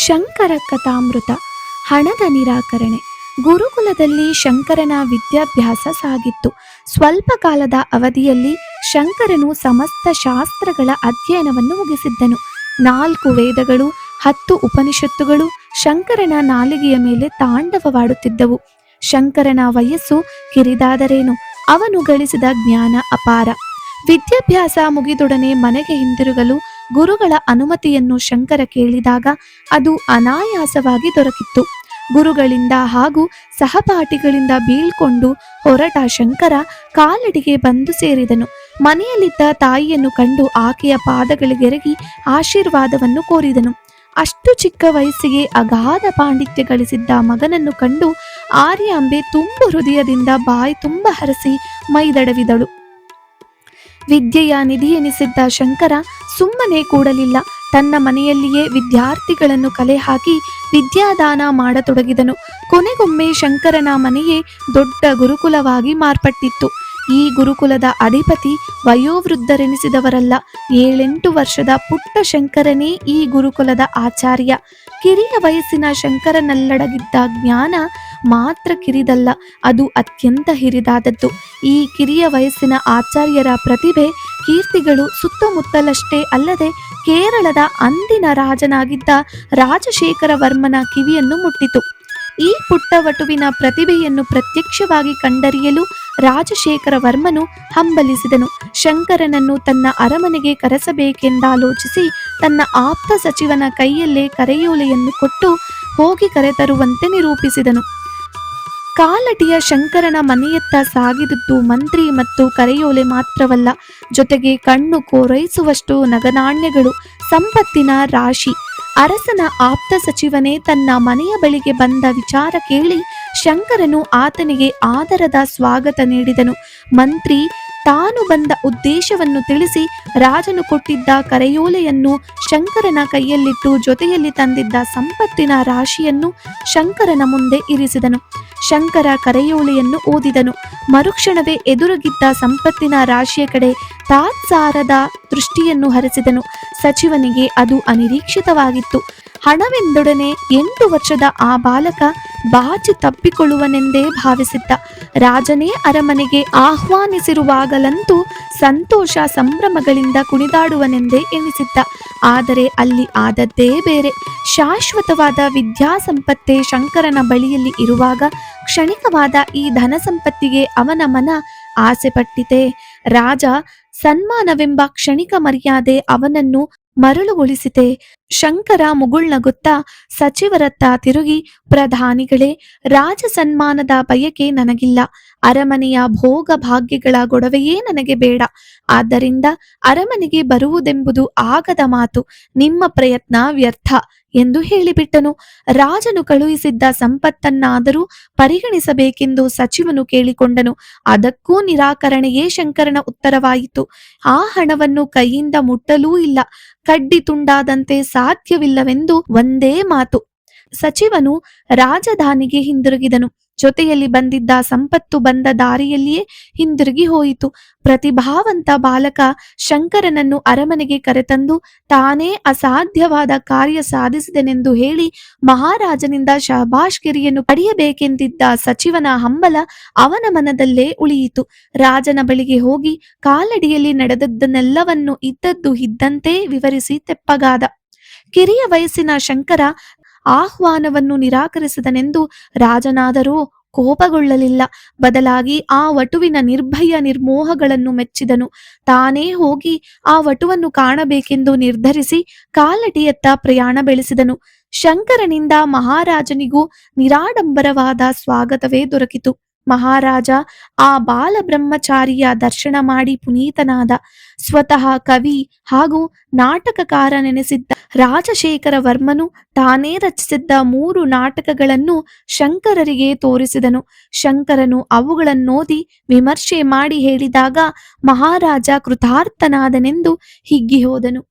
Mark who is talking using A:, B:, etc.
A: ಶಂಕರ ಕಥಾಮೃತ. ಹಣದ ನಿರಾಕರಣೆ. ಗುರುಕುಲದಲ್ಲಿ ಶಂಕರನ ವಿದ್ಯಾಭ್ಯಾಸ ಸಾಗಿತ್ತು. ಸ್ವಲ್ಪ ಕಾಲದ ಅವಧಿಯಲ್ಲಿ ಶಂಕರನು ಸಮಸ್ತ ಶಾಸ್ತ್ರಗಳ ಅಧ್ಯಯನವನ್ನು ಮುಗಿಸಿದ್ದನು. 4 ವೇದಗಳು, 10 ಉಪನಿಷತ್ತುಗಳು ಶಂಕರನ ನಾಲಿಗೆಯ ಮೇಲೆ ತಾಂಡವವಾಡುತ್ತಿದ್ದವು. ಶಂಕರನ ವಯಸ್ಸು ಕಿರಿದಾದರೇನು, ಅವನು ಗಳಿಸಿದ ಜ್ಞಾನ ಅಪಾರ. ವಿದ್ಯಾಭ್ಯಾಸ ಮುಗಿದೊಡನೆ ಮನೆಗೆ ಹಿಂದಿರುಗಲು ಗುರುಗಳ ಅನುಮತಿಯನ್ನು ಶಂಕರ ಕೇಳಿದಾಗ ಅದು ಅನಾಯಾಸವಾಗಿ ದೊರಕಿತ್ತು. ಗುರುಗಳಿಂದ ಹಾಗೂ ಸಹಪಾಠಿಗಳಿಂದ ಬೀಳ್ಕೊಂಡು ಹೊರಟ ಶಂಕರ ಕಾಲಡಿಗೆ ಬಂದು ಸೇರಿದನು. ಮನೆಯಲ್ಲಿದ್ದ ತಾಯಿಯನ್ನು ಕಂಡು ಆಕೆಯ ಪಾದಗಳಿಗೆರಗಿ ಆಶೀರ್ವಾದವನ್ನು ಕೋರಿದನು. ಅಷ್ಟು ಚಿಕ್ಕ ವಯಸ್ಸಿಗೆ ಅಗಾಧ ಪಾಂಡಿತ್ಯ ಗಳಿಸಿದ್ದ ಮಗನನ್ನು ಕಂಡು ಆರ್ಯಾಂಬೆ ತುಂಬು ಹೃದಯದಿಂದ ಬಾಯಿ ತುಂಬ ಹರಸಿ ಮೈದಡವಿದಳು. ವಿದ್ಯೆಯ ನಿಧಿಯೆನಿಸಿದ್ದ ಶಂಕರ ಸುಮ್ಮನೆ ಕೂಡಲಿಲ್ಲ. ತನ್ನ ಮನೆಯಲ್ಲಿಯೇ ವಿದ್ಯಾರ್ಥಿಗಳನ್ನು ಕಲೆ ಹಾಕಿ ವಿದ್ಯಾದಾನ ಮಾಡತೊಡಗಿದನು. ಕೊನೆಗೊಮ್ಮೆ ಶಂಕರನ ಮನೆಯೇ ದೊಡ್ಡ ಗುರುಕುಲವಾಗಿ ಮಾರ್ಪಟ್ಟಿತ್ತು. ಈ ಗುರುಕುಲದ ಅಧಿಪತಿ ವಯೋವೃದ್ಧರೆನಿಸಿದವರಲ್ಲ, 7-8 ವರ್ಷದ ಪುಟ್ಟ ಶಂಕರನೇ ಈ ಗುರುಕುಲದ ಆಚಾರ್ಯ. ಕಿರಿಯ ವಯಸ್ಸಿನ ಶಂಕರನಲ್ಲಡಗಿದ್ದ ಜ್ಞಾನ ಮಾತ್ರ ಕಿರಿದಲ್ಲ, ಅದು ಅತ್ಯಂತ ಹಿರಿದಾದದ್ದು. ಈ ಕಿರಿಯ ವಯಸ್ಸಿನ ಆಚಾರ್ಯರ ಪ್ರತಿಭೆ ಕೀರ್ತಿಗಳು ಸುತ್ತಮುತ್ತಲಷ್ಟೇ ಅಲ್ಲದೆ ಕೇರಳದ ಅಂದಿನ ರಾಜನಾಗಿದ್ದ ರಾಜಶೇಖರ ವರ್ಮನ ಕಿವಿಯನ್ನು ಮುಟ್ಟಿತು. ಈ ಪುಟ್ಟ ವಟುವಿನ ಪ್ರತಿಭೆಯನ್ನು ಪ್ರತ್ಯಕ್ಷವಾಗಿ ಕಂಡರಿಯಲು ರಾಜಶೇಖರ ವರ್ಮನು ಹಂಬಲಿಸಿದನು. ಶಂಕರನನ್ನು ತನ್ನ ಅರಮನೆಗೆ ಕರೆಸಬೇಕೆಂದಾಲೋಚಿಸಿ ತನ್ನ ಆಪ್ತ ಸಚಿವನ ಕೈಯಲ್ಲೇ ಕರೆಯೋಲೆಯನ್ನು ಕೊಟ್ಟು ಹೋಗಿ ಕರೆತರುವಂತೆ ನಿರೂಪಿಸಿದನು. ಕಾಲಟಿಯ ಶಂಕರನ ಮನೆಯತ್ತ ಸಾಗಿದುದು ಮಂತ್ರಿ ಮತ್ತು ಕರೆಯೋಲೆ ಮಾತ್ರವಲ್ಲ, ಜೊತೆಗೆ ಕಣ್ಣು ಕೋರೈಸುವಷ್ಟು ನಗನಾಣ್ಯಗಳು, ಸಂಪತ್ತಿನ ರಾಶಿ. ಅರಸನ ಆಪ್ತ ಸಚಿವನೇ ತನ್ನ ಮನೆಯ ಬಳಿಗೆ ಬಂದ ವಿಚಾರ ಕೇಳಿ ಶಂಕರನು ಆತನಿಗೆ ಆದರದ ಸ್ವಾಗತ ನೀಡಿದನು. ಮಂತ್ರಿ ತಾನು ಬಂದ ಉದ್ದೇಶವನ್ನು ತಿಳಿಸಿ ರಾಜನು ಕೊಟ್ಟಿದ್ದ ಕರೆಯೋಲೆಯನ್ನು ಶಂಕರನ ಕೈಯಲ್ಲಿಟ್ಟು ಜೊತೆಯಲ್ಲಿ ತಂದಿದ್ದ ಸಂಪತ್ತಿನ ರಾಶಿಯನ್ನು ಶಂಕರನ ಮುಂದೆ ಇರಿಸಿದನು. ಶಂಕರ ಕರೆಯೋಲೆಯನ್ನು ಓದಿದನು. ಮರುಕ್ಷಣವೇ ಎದುರುಗಿದ್ದ ಸಂಪತ್ತಿನ ರಾಶಿಯ ಕಡೆ ತಾತ್ಸಾರದ ದೃಷ್ಟಿಯನ್ನು ಹರಿಸಿದನು. ಸಚಿವನಿಗೆ ಅದು ಅನಿರೀಕ್ಷಿತವಾಗಿತ್ತು. ಹಣವೆಂದೊಡನೆ 8 ವರ್ಷದ ಆ ಬಾಲಕ ಬಾಚಿ ತಪ್ಪಿಕೊಳ್ಳುವನೆಂದೇ ಭಾವಿಸಿದ್ದ. ರಾಜನೇ ಅರಮನೆಗೆ ಆಹ್ವಾನಿಸಿರುವಾಗಲಂತೂ ಸಂತೋಷ ಸಂಭ್ರಮಗಳಿಂದ ಕುಣಿದಾಡುವನೆಂದೇ ಎನಿಸಿದ್ದ. ಆದರೆ ಅಲ್ಲಿ ಆದದ್ದೇ ಬೇರೆ. ಶಾಶ್ವತವಾದ ವಿದ್ಯಾಸಂಪತ್ತೇ ಶಂಕರನ ಬಳಿಯಲ್ಲಿ ಇರುವಾಗ ಕ್ಷಣಿಕವಾದ ಈ ಧನ ಸಂಪತ್ತಿಗೆ ಅವನ ಮನ ಆಸೆ ಪಟ್ಟಿತೆ. ರಾಜ ಸನ್ಮಾನವೆಂಬ ಕ್ಷಣಿಕ ಮರ್ಯಾದೆ ಅವನನ್ನು ಮರಳುಗೊಳಿಸಿತೆ. ಶಂಕರ ಮುಗುಳ್ನಗುತ್ತಾ ಸಚಿವರತ್ತ ತಿರುಗಿ, ಪ್ರಧಾನಿಗಳೇ, ರಾಜ ಸನ್ಮಾನದ ಬಯಕೆ ನನಗಿಲ್ಲ. ಅರಮನೆಯ ಭೋಗ ಭಾಗ್ಯಗಳ ಗೊಡವೆಯೇ ನನಗೆ ಬೇಡ. ಆದ್ದರಿಂದ ಅರಮನೆಗೆ ಬರುವುದೆಂಬುದು ಆಗದ ಮಾತು. ನಿಮ್ಮ ಪ್ರಯತ್ನ ವ್ಯರ್ಥ ಎಂದು ಹೇಳಿಬಿಟ್ಟನು. ರಾಜನು ಕಳುಹಿಸಿದ್ದ ಸಂಪತ್ತನ್ನಾದರೂ ಪರಿಗಣಿಸಬೇಕೆಂದು ಸಚಿವನು ಕೇಳಿಕೊಂಡನು. ಅದಕ್ಕೂ ನಿರಾಕರಣೆಯೇ ಶಂಕರನ ಉತ್ತರವಾಯಿತು. ಆ ಹಣವನ್ನು ಕೈಯಿಂದ ಮುಟ್ಟಲೂ ಇಲ್ಲ, ಕಡ್ಡಿ ತುಂಡಾದಂತೆ ಸಾಧ್ಯವಿಲ್ಲವೆಂದು ಒಂದೇ ಮಾತು. ಸಚಿವನು ರಾಜಧಾನಿಗೆ ಹಿಂದಿರುಗಿದನು. ಜೊತೆಯಲ್ಲಿ ಬಂದಿದ್ದ ಸಂಪತ್ತು ಬಂದ ದಾರಿಯಲ್ಲಿಯೇ ಹಿಂದಿರುಗಿ ಹೋಯಿತು. ಪ್ರತಿಭಾವಂತ ಬಾಲಕ ಶಂಕರನನ್ನು ಅರಮನೆಗೆ ಕರೆತಂದು ತಾನೇ ಅಸಾಧ್ಯವಾದ ಕಾರ್ಯ ಸಾಧಿಸಿದನೆಂದು ಹೇಳಿ ಮಹಾರಾಜನಿಂದ ಶಹಬಾಷ್ಗಿರಿಯನ್ನು ಪಡೆಯಬೇಕೆಂದಿದ್ದ ಸಚಿವನ ಹಂಬಲ ಅವನ ಮನದಲ್ಲೇ ಉಳಿಯಿತು. ರಾಜನ ಬಳಿಗೆ ಹೋಗಿ ಕಾಲಡಿಯಲ್ಲಿ ನಡೆದದ್ದನ್ನೆಲ್ಲವನ್ನು ಇದ್ದದ್ದು ಇದ್ದಂತೆ ವಿವರಿಸಿ ತೆಪ್ಪಗಾದ. ಕಿರಿಯ ವಯಸ್ಸಿನ ಶಂಕರ ಆಹ್ವಾನವನ್ನು ನಿರಾಕರಿಸಿದನೆಂದು ರಾಜನಾದರೂ ಕೋಪಗೊಳ್ಳಲಿಲ್ಲ. ಬದಲಾಗಿ ಆ ವಟುವಿನ ನಿರ್ಭಯ ನಿರ್ಮೋಹಗಳನ್ನು ಮೆಚ್ಚಿದನು. ತಾನೇ ಹೋಗಿ ಆ ವಟುವನ್ನು ಕಾಣಬೇಕೆಂದು ನಿರ್ಧರಿಸಿ ಕಾಲಟಿಯತ್ತ ಪ್ರಯಾಣ ಬೆಳೆಸಿದನು. ಶಂಕರನಿಂದ ಮಹಾರಾಜನಿಗೂ ನಿರಾಡಂಬರವಾದ ಸ್ವಾಗತವೇ ದೊರಕಿತು. ಮಹಾರಾಜ ಆ ಬಾಲ ಬ್ರಹ್ಮಚಾರಿಯ ದರ್ಶನ ಮಾಡಿ ಪುನೀತನಾದ. ಸ್ವತಃ ಕವಿ ಹಾಗೂ ನಾಟಕಕಾರನೆನಿಸಿದ್ದ ರಾಜಶೇಖರ ವರ್ಮನು ತಾನೇ ರಚಿಸಿದ್ದ 3 ನಾಟಕಗಳನ್ನು ಶಂಕರರಿಗೆ ತೋರಿಸಿದನು. ಶಂಕರನು ಅವುಗಳನ್ನೋದಿ ವಿಮರ್ಶೆ ಮಾಡಿ ಹೇಳಿದಾಗ ಮಹಾರಾಜ ಕೃತಾರ್ಥನಾದನೆಂದು ಹಿಗ್ಗಿ ಹೋದನು.